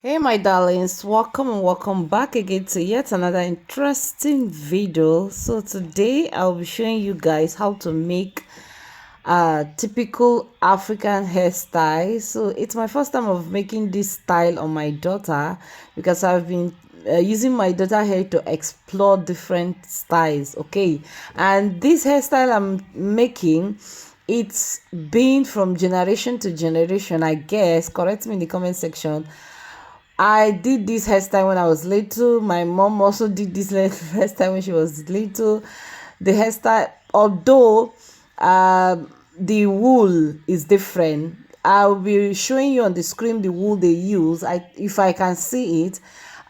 Hey my darlings, welcome and welcome back again to yet another interesting video. So today I'll be showing you guys how to make a typical African hairstyle. So it's my first time of making this style on my daughter because I've been using my daughter hair to explore different styles. Okay, and this hairstyle I'm making, it's been from generation to generation, I guess. Correct me in the comment section. I did this hairstyle when I was little. My mom also did this hairstyle when she was little. The hairstyle, although the wool is different, I'll be showing you on the screen the wool they use. If I can see it,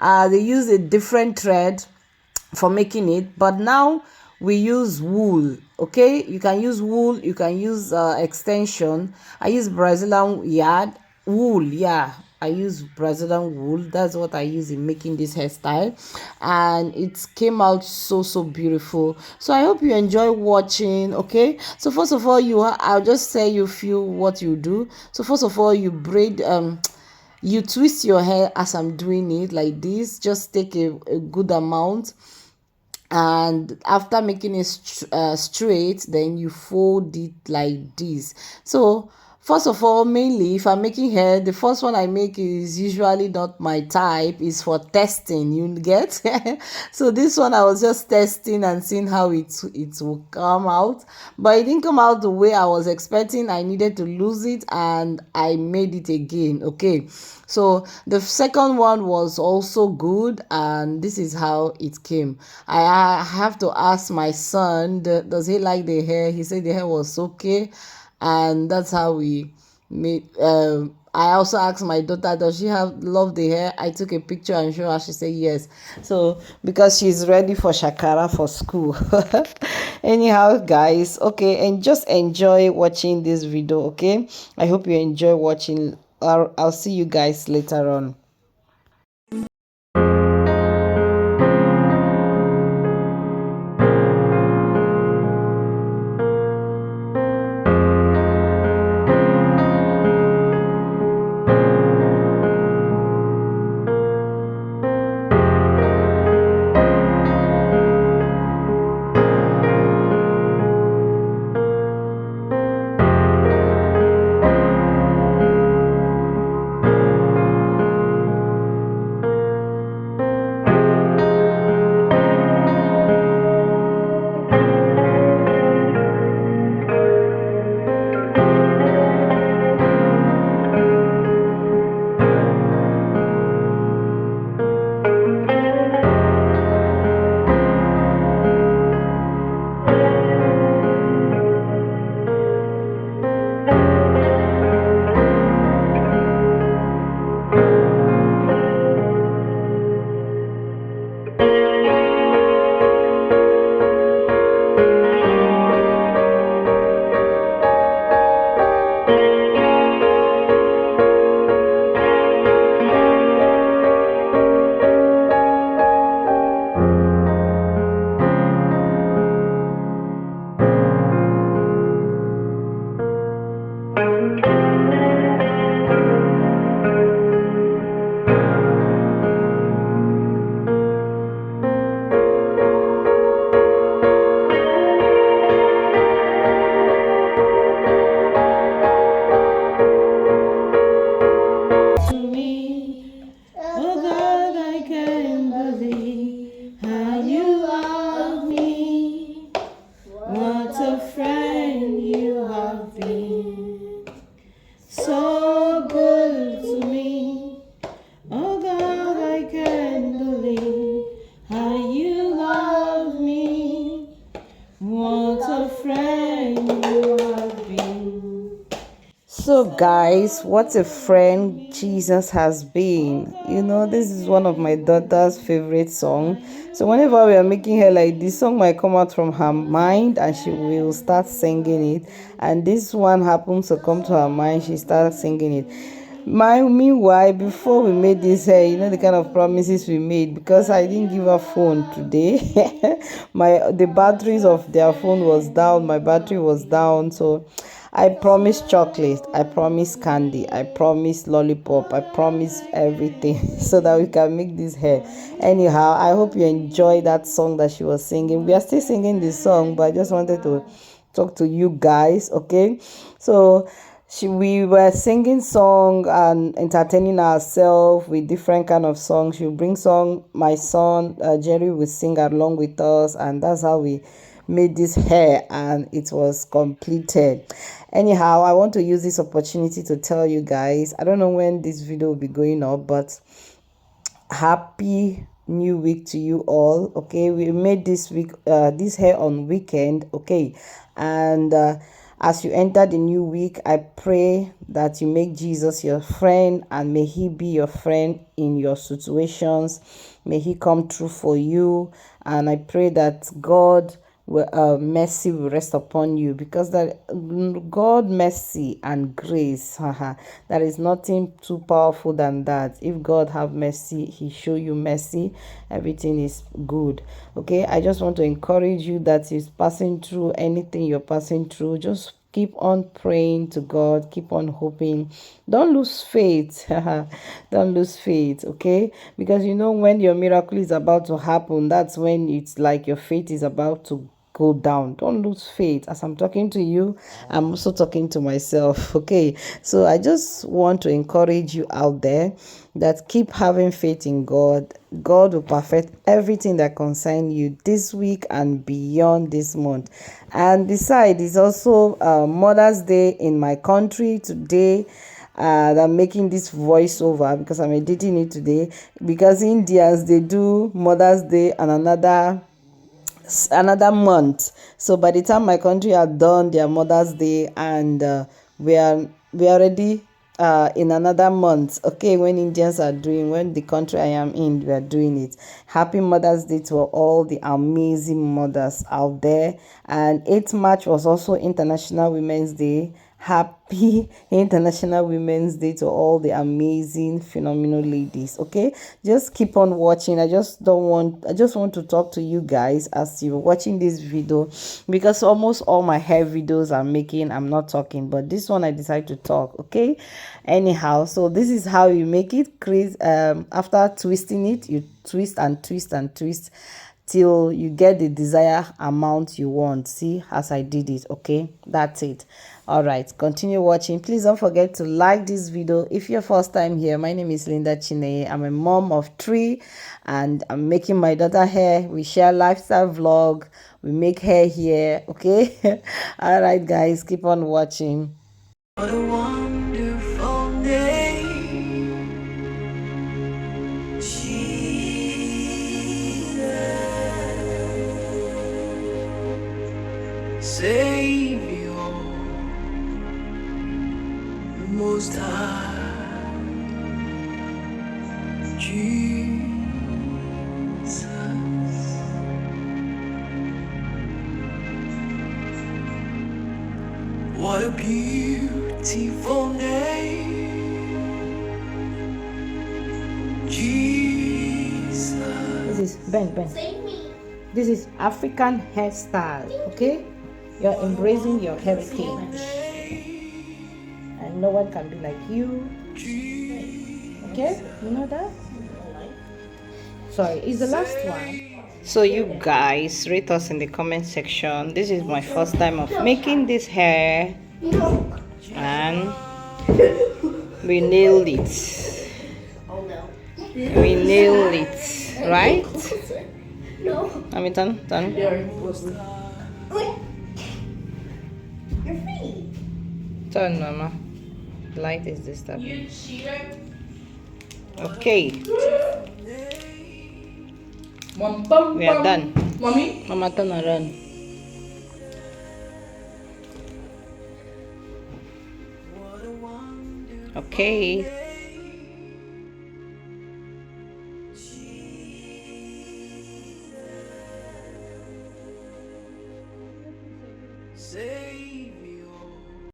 they use a different thread for making it, but now we use wool. Okay, you can use wool, you can use extension. I use Brazilian yard wool. Yeah, I use Brazilian wool. That's what I use in making this hairstyle, and it came out so beautiful. So I hope you enjoy watching. Okay, so first of all, I'll just say you feel what you do. So first of all, you braid you twist your hair as I'm doing it, like this. Just take a good amount, and after making it straight, then you fold it like this. So first of all, mainly if I'm making hair, the first one I make is usually not my type, is for testing, you get. So this one I was just testing and seeing how it will come out, but it didn't come out the way I was expecting. I needed to lose it and I made it again. Okay, so the second one was also good, and this is how it came. I have to ask my son, does he like the hair? He said the hair was okay, and that's how we made. I also asked my daughter, does she love the hair? I took a picture and showed her. She said yes. So because she's ready for shakara for school. Anyhow, guys, okay, and just enjoy watching this video. Okay, I hope you enjoy watching. I'll see you guys later on. So good to me. Oh God, I can't believe how you love me. What a friend you have been. So guys, what a friend Jesus has been. You know, this is one of my daughter's favorite songs. So whenever we are making her, like, this song might come out from her mind and she will start singing it. And this one happens to come to her mind, she starts singing it. Meanwhile, before we made this hair, you know the kind of promises we made, because I didn't give her phone today. The batteries of their phone was down, my battery was down, so I promise chocolate, I promise candy, I promise lollipop, I promise everything so that we can make this hair. Anyhow, I hope you enjoy that song that she was singing. We are still singing this song, but I just wanted to talk to you guys, okay? So we were singing song and entertaining ourselves with different kind of songs. She bring song, my son Jerry will sing along with us, and that's how we made this hair and it was completed. Anyhow, I want to use this opportunity to tell you guys, I don't know when this video will be going up, but happy new week to you all. Okay, we made this week this hair on weekend. Okay, and as you enter the new week, I pray that you make Jesus your friend, and may he be your friend in your situations. May he come true for you, and I pray that God mercy will rest upon you, because that God mercy and grace, there is nothing too powerful than that. If God have mercy, he show you mercy, everything is good. Okay, I just want to encourage you that is passing through anything you're passing through, just keep on praying to God, keep on hoping, don't lose faith. Don't lose faith, okay? Because you know, when your miracle is about to happen, that's when it's like your faith is about to go down. Don't lose faith. As I'm talking to you, I'm also talking to myself. Okay, so I just want to encourage you out there that keep having faith in God. God will perfect everything that concerns you this week and beyond this month. And besides, it's also Mother's Day in my country today. I'm making this voiceover because I'm editing it today, because Indians, they do Mother's Day and another month. So by the time my country are done their Mother's Day, and we are already in another month. Okay, when Indians are doing, when the country I am in, we are doing it. Happy Mother's Day to all the amazing mothers out there. And 8th March was also International Women's Day. Happy International Women's Day to all the amazing phenomenal ladies. Okay, just keep on watching. I just want to talk to you guys as you're watching this video, because almost all my hair videos I'm making, I'm not talking, but this one I decide to talk. Okay, anyhow, so this is how you make it. Crease, after twisting it, you twist and twist and twist till you get the desired amount you want. See, as I did it. Okay, that's it. All right, continue watching. Please don't forget to like this video. If you're first time here, my name is Linda Chine. I'm a mom of 3, and I'm making my daughter hair. We share lifestyle vlog, we make hair here. Okay. All right guys, keep on watching. What a wonderful day, Savior, Most High, Jesus. What a beautiful name, Jesus. This is Ben. This is African hairstyle, okay? You're embracing your heritage, and no one can be like you. Okay, you know that? Sorry, it's the last one. So you guys rate us in the comment section. This is my first time of making this hair, and we nailed it. We nailed it, right? No. I mean, turn. Your feet. Turn, Mama. The light is disturbing. Okay. We are done. Mommy? Mama, turn around. Okay. Say